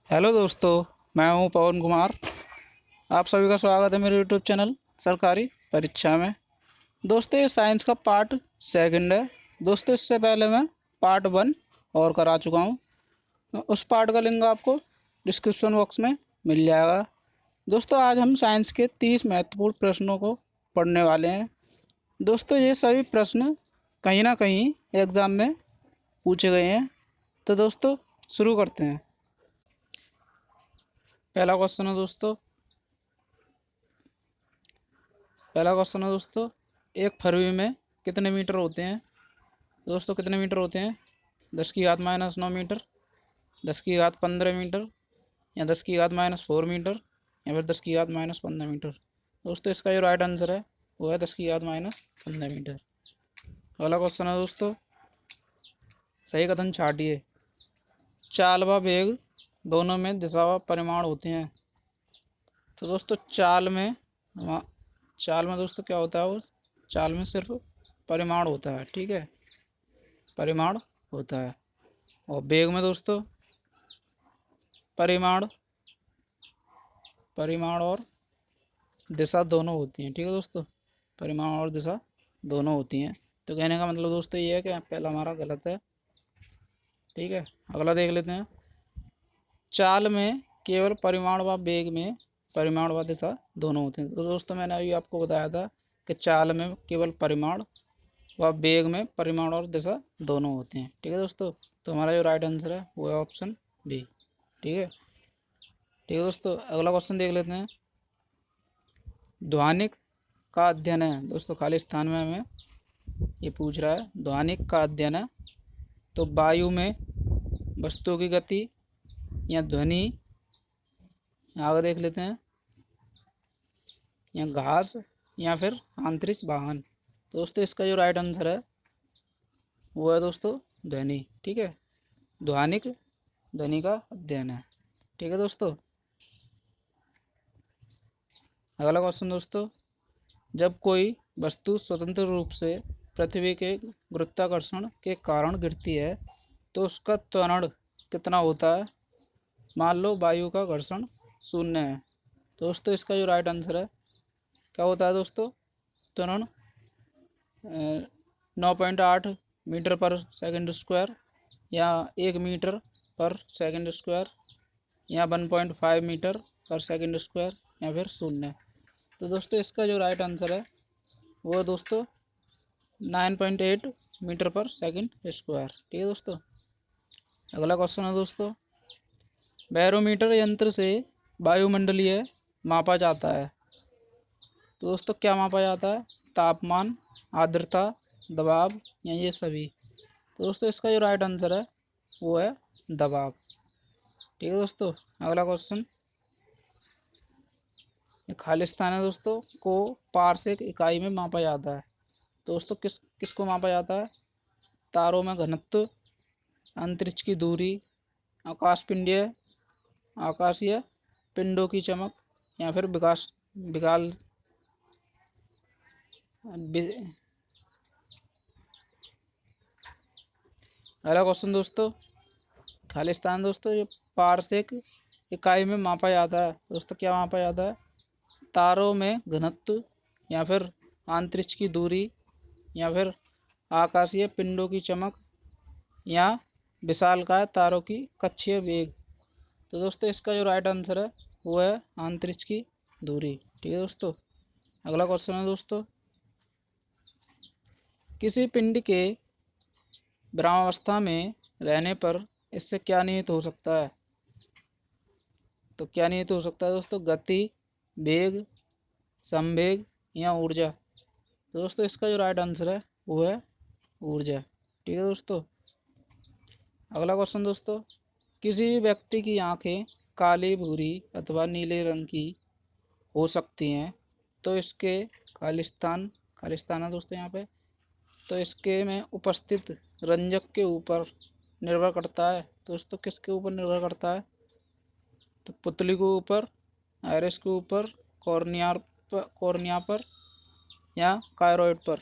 Hello दोस्तों, मैं हूं पवन कुमार। आप सभी का स्वागत है मेरे यूट्यूब चैनल सरकारी परीक्षा में। दोस्तों, ये साइंस का पार्ट सेकंड है। दोस्तों, इससे पहले मैं पार्ट वन और करा चुका हूं। उस पार्ट का लिंक आपको डिस्क्रिप्शन बॉक्स में मिल जाएगा। दोस्तों, आज हम साइंस के 30 महत्वपूर्ण प्रश्नों को पढ़ने वाले हैं। दोस्तों, ये सभी प्रश्न कहीं ना कहीं एग्ज़ाम में पूछे गए हैं। तो दोस्तों, शुरू करते हैं। पहला क्वेश्चन है दोस्तों पहला क्वेश्चन है दोस्तों, एक फरवी में कितने मीटर होते हैं? दोस्तों, कितने मीटर होते हैं? 10⁻⁻⁹मीटर, 10⁻15 मीटर, या 10⁻⁻4 मीटर, या फिर 10⁻⁻15 मीटर। दोस्तों, इसका जो राइट आंसर है वो है 10⁻⁻15 मीटर। अगला क्वेश्चन है दोस्तों, सही कथन छाटिए। चाल व वेग दोनों में दिशा व परिमाण होते हैं। तो दोस्तों, चाल में दोस्तों क्या होता है? उस चाल में सिर्फ परिमाण होता है, ठीक है, परिमाण होता है। और वेग में दोस्तों परिमाण परिमाण और दिशा दोनों होती हैं, ठीक है दोस्तों, परिमाण और दिशा दोनों होती हैं। तो कहने का मतलब दोस्तों ये है कि पहला हमारा गलत है, ठीक है। अगला देख लेते हैं। चाल में केवल परिमाण व वेग में परिमाण व दिशा दोनों होते हैं। तो दोस्तों, मैंने अभी आपको बताया था कि चाल में केवल परिमाण व वेग में परिमाण और दिशा दोनों होते हैं, ठीक है दोस्तों। तो हमारा जो राइट आंसर है वो है ऑप्शन बी, ठीक है। ठीक है दोस्तों, अगला क्वेश्चन देख लेते हैं। ध्वनिक का अध्ययन है। दोस्तों, खाली स्थान में हमें ये पूछ रहा है, ध्वनिक का अध्ययन है तो वायु में वस्तुओं की गति या ध्वनि, आगे देख लेते हैं, या घास, या फिर अंतरिक्ष वाहन। तो दोस्तों, इसका जो राइट आंसर है वो है दोस्तों ध्वनि, ठीक है। ध्वनिक ध्वनि का अध्ययन है, ठीक है दोस्तों। अगला क्वेश्चन दोस्तों, जब कोई वस्तु स्वतंत्र रूप से पृथ्वी के गुरुत्वाकर्षण के कारण गिरती है तो उसका त्वरण कितना होता है? मान लो वायु का घर्षण 0 है। तो दोस्तों, इसका जो राइट आंसर है क्या होता है दोस्तों? त्वरण 9.8 मीटर पर सेकंड स्क्वायर, या 1 मीटर पर सेकंड स्क्वायर, या 1.5 मीटर पर सेकंड स्क्वायर, या फिर 0। तो दोस्तों, इसका जो राइट आंसर है वो दोस्तों 9.8 मीटर पर सेकंड स्क्वायर, ठीक है दोस्तों। अगला क्वेश्चन है दोस्तों, बैरोमीटर यंत्र से वायुमंडलीय मापा जाता है। तो दोस्तों, क्या मापा जाता है? तापमान, आर्द्रता, दबाव, या ये सभी। तो दोस्तों, इसका जो राइट आंसर है वो है दबाव, ठीक है दोस्तों। अगला क्वेश्चन, खाली स्थान है दोस्तों को पारसेक इकाई में मापा जाता है। तो दोस्तों, किसको मापा जाता है? तारों में घनत्व, अंतरिक्ष की दूरी, आकाशपिंडीय आकाशीय पिंडों की चमक, या फिर विकास विकाल अगला क्वेश्चन दोस्तों, खाली स्थान दोस्तों, ये पारसेक इकाई में मापा जाता है। दोस्तों, क्या मापा जाता है? तारों में घनत्व, या फिर अंतरिक्ष की दूरी, या फिर आकाशीय पिंडों की चमक, या विशालकाय तारों की कक्षीय वेग। तो दोस्तों, इसका जो राइट आंसर है वो है अंतरिक्ष की दूरी, ठीक है दोस्तों। अगला क्वेश्चन है दोस्तों, किसी पिंड के ब्रह्मावस्था में रहने पर इससे क्या निहित हो सकता है? तो क्या निहित हो सकता है दोस्तों? गति, वेग, संवेग, या ऊर्जा। तो दोस्तों, इसका जो राइट आंसर है वो है ऊर्जा, ठीक है दोस्तों। अगला क्वेश्चन दोस्तों, किसी व्यक्ति की आंखें काली, भूरी अथवा नीले रंग की हो सकती हैं तो इसके खालिस्तान है दोस्तों यहाँ पे। तो इसके में उपस्थित रंजक के ऊपर निर्भर करता है। तो दोस्तों, किसके ऊपर निर्भर करता है? तो पुतली के ऊपर, आयरिस के ऊपर, कॉर्निया पर, या कायरॉइड पर।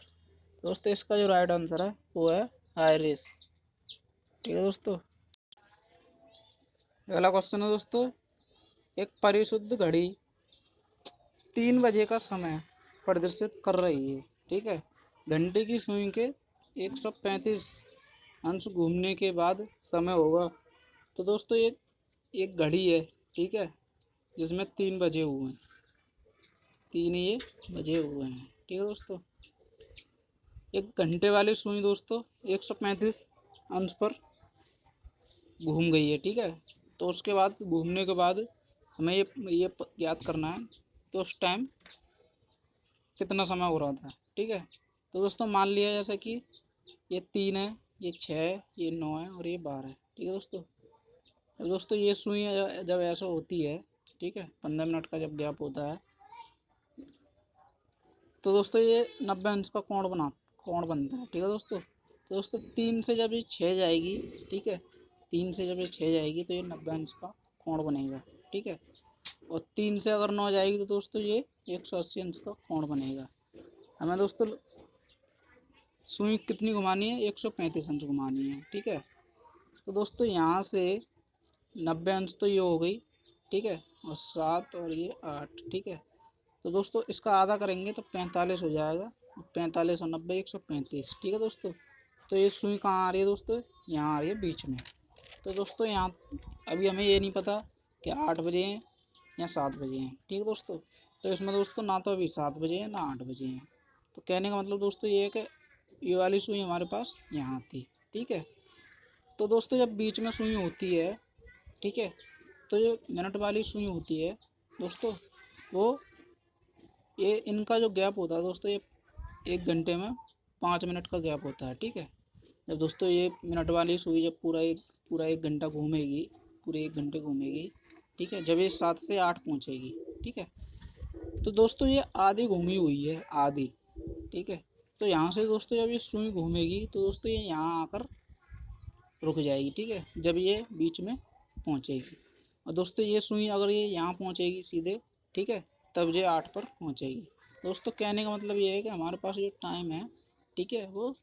दोस्तों, इसका जो राइट आंसर है वो है आयरिस, ठीक है दोस्तों। अगला क्वेश्चन है दोस्तों, एक परिशुद्ध घड़ी 3 बजे का समय प्रदर्शित कर रही है। ठीक है, घंटे की सुई के 135 अंश घूमने के बाद समय होगा। तो दोस्तों एक एक घड़ी है, ठीक है, जिसमें 3 बजे हुए हैं, 3 ये बजे हुए हैं। ठीक है दोस्तों, एक घंटे वाली सुई दोस्तों 135 अंश पर घूम गई है। ठीक है, तो उसके बाद घूमने के बाद हमें ये याद करना है कि उस टाइम कितना समय हो रहा था। ठीक है, तो दोस्तों मान लिया जैसे कि ये 3 है, ये 6 है, ये 9 है और ये 12 है। ठीक है दोस्तों, तो दोस्तों ये सुई जब ऐसा होती है, ठीक है, 15 मिनट का जब गैप होता है, तो दोस्तों ये 90 अंश का कोण बनता है। ठीक है दोस्तों, तो दोस्तों 3 से जब ये 6 जाएगी, ठीक है, 3 से जब ये 6 जाएगी तो ये 90 अंश का कोण बनेगा। ठीक है, और 3 से अगर 9 जाएगी तो दोस्तों ये 180 अंश का कोण बनेगा। हमें दोस्तों सुई कितनी घुमानी है, 135 अंश घुमानी है। ठीक है, तो दोस्तों यहाँ से 90 अंश तो ये हो गई, ठीक है, और 7 और ये 8। ठीक है, तो दोस्तों इसका आधा करेंगे तो 45 हो जाएगा, 45 और 90 135। ठीक है दोस्तों, तो ये सुई कहाँ आ रही है दोस्तों, यहाँ आ रही है बीच में। तो दोस्तों यहाँ अभी हमें ये नहीं पता कि 8 बजे हैं या 7 बजे हैं। ठीक है दोस्तों, तो इसमें दोस्तों ना तो अभी 7 बजे हैं ना 8 बजे हैं। तो कहने का मतलब दोस्तों ये है कि ये वाली सुई हमारे पास यहाँ थी। ठीक है, तो दोस्तों जब बीच में सुई होती है, ठीक है, तो जो मिनट वाली सुई होती है दोस्तों, वो ये इनका जो गैप होता है दोस्तों, ये 1 घंटे में 5 मिनट का गैप होता है। ठीक है, जब दोस्तों ये मिनट वाली सुई जब पूरा एक घंटा घूमेगी, पूरे 1 घंटे घूमेगी, ठीक है, जब ये 7 से 8 पहुँचेगी, ठीक है, तो दोस्तों ये आधी घूमी हुई है, आधी। ठीक है, तो यहाँ से दोस्तों जब ये सुई घूमेगी तो दोस्तों ये यहाँ आकर रुक जाएगी। ठीक है, जब ये बीच में पहुँचेगी, और दोस्तों ये सुई अगर ये यहाँ पहुँचेगी सीधे, ठीक है, तब ये 8 पर पहुँचेगी। दोस्तों कहने का मतलब ये है कि हमारे पास जो टाइम है, ठीक है, वो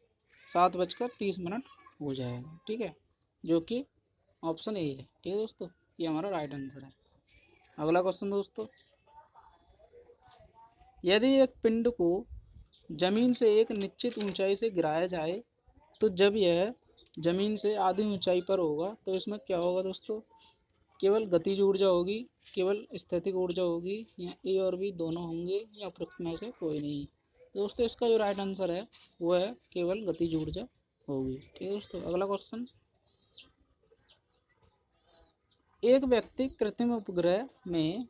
7:30 हो जाएगा। ठीक है, जो कि ऑप्शन ए है। ठीक है दोस्तों, ये हमारा राइट आंसर है। अगला क्वेश्चन दोस्तों, यदि एक पिंड को जमीन से एक निश्चित ऊंचाई से गिराया जाए तो जब यह जमीन से आधी ऊंचाई पर होगा तो इसमें क्या होगा दोस्तों, केवल गतिज ऊर्जा होगी, केवल स्थैतिक ऊर्जा होगी, या ए और बी दोनों होंगे, या उपरोक्त में से कोई नहीं। तो दोस्तों इसका जो राइट आंसर है वो है केवल गतिज ऊर्जा होगी। ठीक है दोस्तों, अगला क्वेश्चन, एक व्यक्ति कृत्रिम उपग्रह में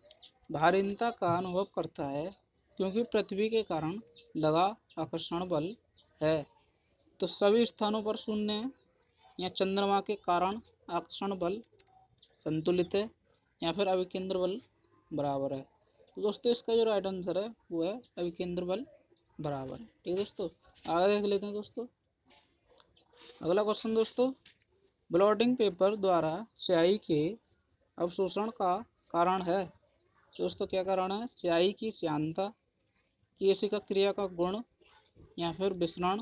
भारीनता का अनुभव करता है क्योंकि पृथ्वी के कारण लगा आकर्षण बल है, तो सभी स्थानों पर शून्य है, या चंद्रमा के कारण आकर्षण बल संतुलित है, या फिर अभिकेंद्र बल बराबर है। तो दोस्तों इसका जो राइट आंसर है वो है अभिकेंद्र बल बराबर है। ठीक है दोस्तों, आगे देख लेते हैं दोस्तों। अगला क्वेश्चन दोस्तों, ब्लॉटिंग पेपर द्वारा स्याही के अवशोषण का कारण है। दोस्तों क्या कारण है, स्याही की श्यानता, केशिका क्रिया का गुण, या फिर विसरण,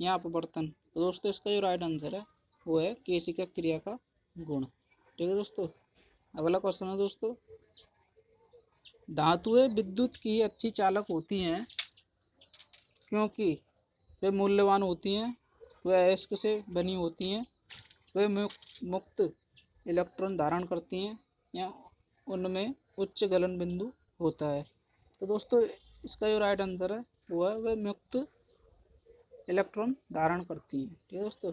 या अपवर्तन। तो दोस्तों इसका जो राइट आंसर है वो है केशिका क्रिया का गुण। ठीक है दोस्तों, अगला क्वेश्चन है दोस्तों, धातुएं विद्युत की अच्छी चालक होती हैं क्योंकि वे मूल्यवान होती हैं, वे अयस्क से बनी होती हैं, वे मुक्त इलेक्ट्रॉन धारण करती हैं, या उनमें उच्च गलन बिंदु होता है। तो दोस्तों इसका जो राइट आंसर है वो है वे मुक्त इलेक्ट्रॉन धारण करती हैं। ठीक है दोस्तों,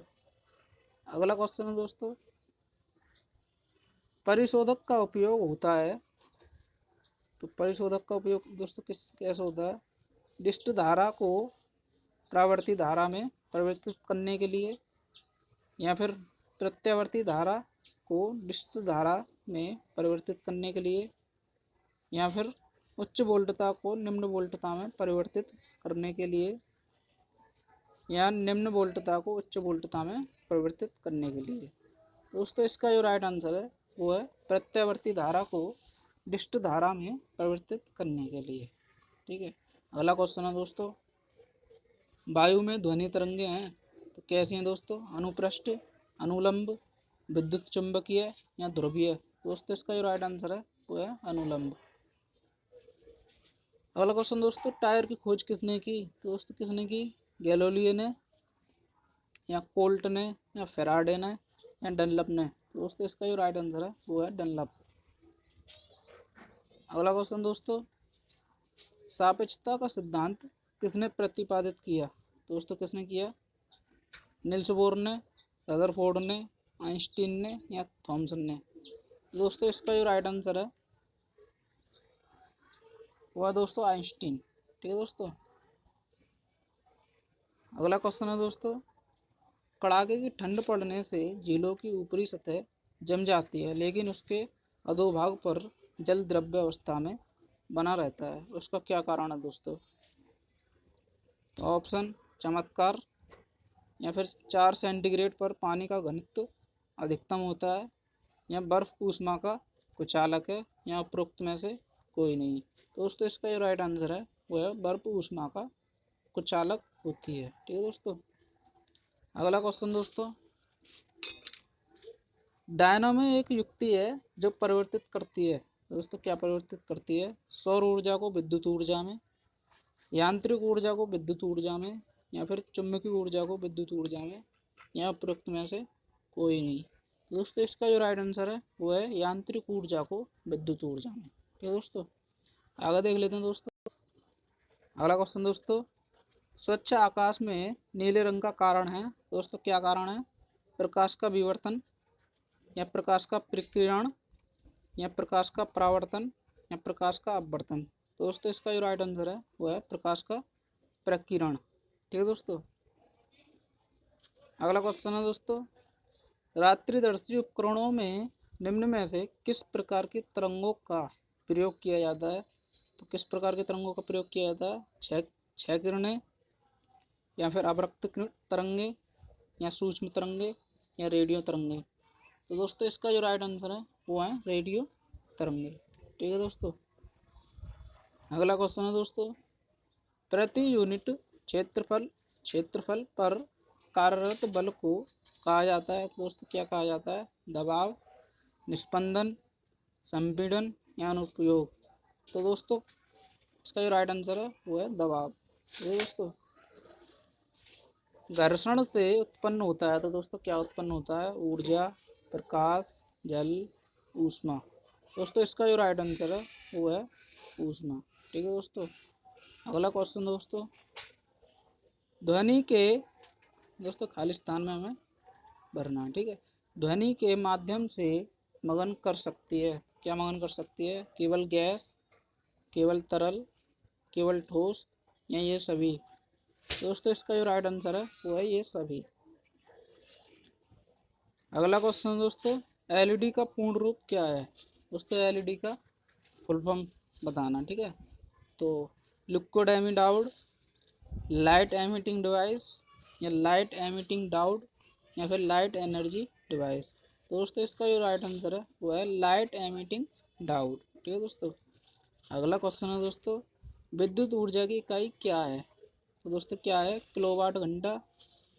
अगला क्वेश्चन है दोस्तों, परिशोधक का उपयोग होता है। तो परिशोधक का उपयोग दोस्तों कैसे होता है, डिस्ट धारा को परावर्ती धारा में परिवर्तित करने के लिए, या फिर प्रत्यावर्ती धारा को डिस्ट धारा में परिवर्तित करने के लिए, या फिर उच्च वोल्टता को निम्न वोल्टता में परिवर्तित करने के लिए, या निम्न वोल्टता को उच्च वोल्टता में परिवर्तित करने के लिए। दोस्तों इसका जो राइट आंसर है वो है प्रत्यावर्ती धारा को डिस्ट धारा में परिवर्तित करने के लिए। ठीक है, अगला क्वेश्चन है दोस्तों, वायु में ध्वनि तरंगे हैं तो कैसी हैं दोस्तों, अनुप्रस्थ, अनुलंब, विद्युत चुंबकीय या ध्रुवीय? दोस्तों इसका जो राइट आंसर है वो है अनुलंब। अगला क्वेश्चन दोस्तों, टायर की खोज किसने की? तो दोस्तों किसने की? गैलोलियो ने, या कोल्ट ने, या फेराडे ने, या डनलप ने? तो दोस्तों इसका जो राइट आंसर है वो है डनलप। अगला क्वेश्चन दोस्तों, सापेक्षता का सिद्धांत किसने प्रतिपादित किया? दोस्तों किसने किया? निल्स बोर ने, रदरफोर्ड ने, आइंस्टीन ने, या थॉमसन ने? दोस्तों इसका जो राइट आंसर है वो है दोस्तों आइंस्टीन। ठीक है दोस्तों। अगला क्वेश्चन है दोस्तों, कड़ाके की ठंड पड़ने से झीलों की ऊपरी सतह जम जाती है लेकिन उसके अधोभाग पर जल द्रव्य अवस्था में बना रहता है, उसका क्या कारण है दोस्तों? तो ऑप्शन चमत्कार, या फिर 4 सेंटीग्रेड पर पानी का घनत्व अधिकतम होता है, या बर्फ ऊष्मा का कुचालक है, या उपरोक्त में से कोई नहीं? तो दोस्तों इसका जो राइट आंसर है वो है बर्फ ऊष्मा का कुचालक होती है। ठीक है दोस्तों। अगला क्वेश्चन दोस्तों, डायनामो एक युक्ति है जो परिवर्तित करती है। दोस्तों क्या परिवर्तित करती है? सौर ऊर्जा को विद्युत ऊर्जा में, यांत्रिक ऊर्जा को विद्युत ऊर्जा में, या फिर चुंबकीय ऊर्जा को विद्युत ऊर्जा में, या उपरोक्त में से कोई नहीं? दोस्तों इसका जो राइट आंसर है वो है यांत्रिक ऊर्जा को विद्युत ऊर्जा में। ठीक है दोस्तों। आगे देख लेते हैं दोस्तों। अगला क्वेश्चन दोस्तों, स्वच्छ आकाश में नीले रंग का कारण है। दोस्तों क्या कारण है? प्रकाश का विवर्तन, या प्रकाश का प्रकीर्णन, या प्रकाश का परावर्तन, या प्रकाश का अपवर्तन? तो दोस्तों इसका जो राइट आंसर है वो है प्रकाश का प्रकीर्णन। ठीक है दोस्तों। अगला क्वेश्चन है दोस्तों, रात्रिदर्शी उपकरणों में निम्न में से किस प्रकार की तरंगों का प्रयोग किया जाता है? तो किस प्रकार के तरंगों का प्रयोग किया जाता है? छह किरणें, या फिर अवरक्त तरंगे, या सूक्ष्म तरंगे, या रेडियो तरंगे? तो दोस्तों इसका जो राइट आंसर है वो है रेडियो तरंगे। ठीक है दोस्तों। अगला क्वेश्चन है दोस्तों, प्रति यूनिट क्षेत्रफल पर कार्यरत बल को कहा जाता है। तो दोस्तों क्या कहा जाता है? दबाव, निस्पंदन, संपीड़न, या अनुप्रयोग? तो दोस्तों इसका जो राइट आंसर है वो है दबाव। ठीक है दोस्तों। घर्षण से उत्पन्न होता है। तो दोस्तों क्या उत्पन्न होता है? ऊर्जा, प्रकाश, जल, ऊष्मा? दोस्तों इसका जो राइट आंसर है वो है ऊष्मा। ठीक है दोस्तों। अगला क्वेश्चन दोस्तों, ध्वनि के, दोस्तों खाली स्थान में हमें भरना है। ठीक है। ध्वनि के माध्यम से मगन कर सकती है। क्या मगन कर सकती है? केवल गैस, केवल तरल, केवल ठोस, या ये सभी? दोस्तों इसका जो राइट आंसर है वो है ये सभी। अगला क्वेश्चन दोस्तों, एलईडी का पूर्ण रूप क्या है? दोस्तों एलईडी का फुल फॉर्म बताना। ठीक है। तो liquid emitting diode, light emitting device, या लाइट एमिटिंग डायोड, या फिर लाइट एनर्जी डिवाइस? दोस्तों इसका जो राइट आंसर है वो है लाइट एमिटिंग डायोड। ठीक है दोस्तों। अगला क्वेश्चन है दोस्तों, विद्युत ऊर्जा की इकाई क्या है? तो दोस्तों क्या है? किलोवाट घंटा,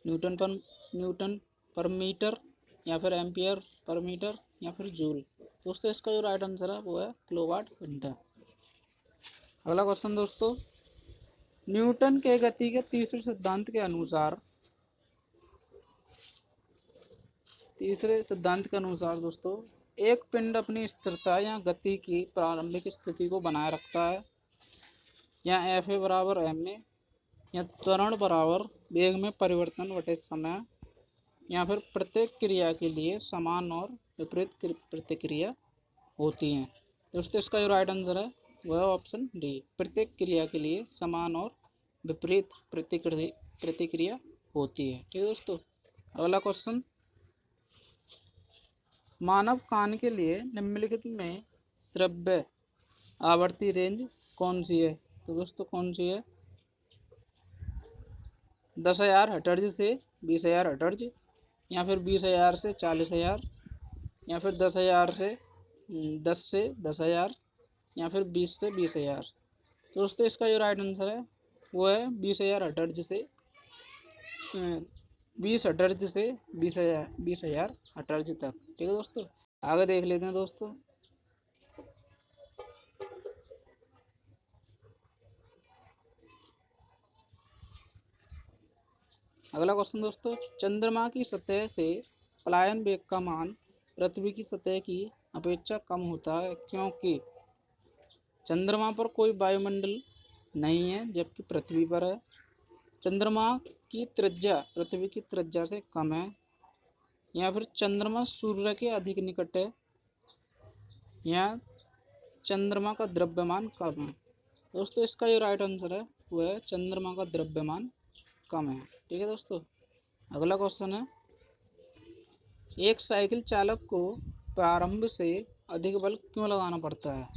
न्यूटन पर मीटर, या फिर एम्पियर पर मीटर, या फिर जूल? दोस्तों इसका जो राइट आंसर है वो है किलोवाट घंटा। अगला क्वेश्चन दोस्तों, न्यूटन के गति के तीसरे सिद्धांत के अनुसार दोस्तों एक पिंड अपनी स्थिरता या गति की प्रारंभिक स्थिति को बनाए रखता है, या एफ ए बराबर एम ए, या त्वरण बराबर वेग में परिवर्तन बटे समय, या फिर प्रत्येक क्रिया के लिए समान और विपरीत प्रतिक्रिया होती हैं? दोस्तों इसका जो राइट आंसर है वह ऑप्शन डी, प्रत्येक क्रिया के लिए समान और विपरीत प्रतिक्रिया होती है। ठीक है दोस्तों। अगला क्वेश्चन, मानव कान के लिए निम्नलिखित में श्रव्य आवृत्ति रेंज कौन सी है? तो दोस्तों कौन सी है? 10,000 हर्ट्ज से 20,000 हर्ट्ज, या फिर 20,000 से 40,000, या फिर 10,000 से 10,000, या फिर 20 से 20,000? दोस्तों इसका जो राइट आंसर है वो है 20,000 हर्ट्ज से 20 हर्ट्ज से 20,000 हर्ट्ज तक। ठीक है दोस्तों, आगे देख लेते हैं दोस्तों। अगला क्वेश्चन दोस्तों, चंद्रमा की सतह से पलायन वेग का मान पृथ्वी की सतह की अपेक्षा कम होता है क्योंकि चंद्रमा पर कोई वायुमंडल नहीं है जबकि पृथ्वी पर है। चंद्रमा की त्रिज्या पृथ्वी की त्रिज्या से कम है, या फिर चंद्रमा सूर्य के अधिक निकट है, या चंद्रमा का द्रव्यमान कम है। दोस्तों इसका जो राइट आंसर है वो है चंद्रमा का द्रव्यमान कम है। ठीक है दोस्तों, अगला क्वेश्चन है, एक साइकिल चालक को प्रारंभ से अधिक बल क्यों लगाना पड़ता है?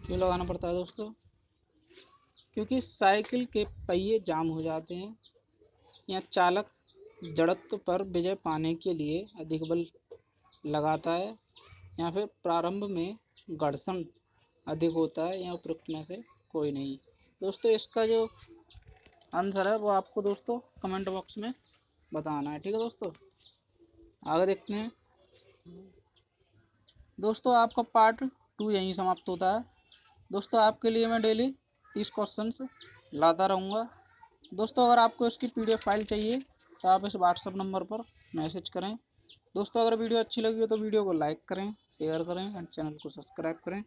क्यों लगाना पड़ता है दोस्तों? क्योंकि साइकिल के पहिए जाम हो जाते हैं, या चालक जड़त्व पर विजय पाने के लिए अधिक बल लगाता है, या फिर प्रारंभ में घर्षण अधिक होता है, या उपरोक्त में से कोई नहीं। दोस्तों इसका जो आंसर है वो आपको दोस्तों कमेंट बॉक्स में बताना है। ठीक है दोस्तों, आगे देखते हैं। दोस्तों आपका पार्ट 2 यहीं समाप्त होता है। दोस्तों आपके लिए मैं डेली 30 क्वेश्चंस लाता रहूँगा। दोस्तों अगर आपको इसकी PDF फाइल चाहिए तो आप इस व्हाट्सअप नंबर पर मैसेज करें। दोस्तों अगर वीडियो अच्छी लगी हो तो वीडियो को लाइक करें, शेयर करें एंड चैनल को सब्सक्राइब करें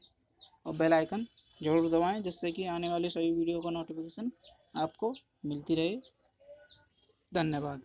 और बेल आइकन जरूर दबाएं, जिससे कि आने वाली सभी वीडियो का नोटिफिकेशन आपको मिलती रहे। धन्यवाद।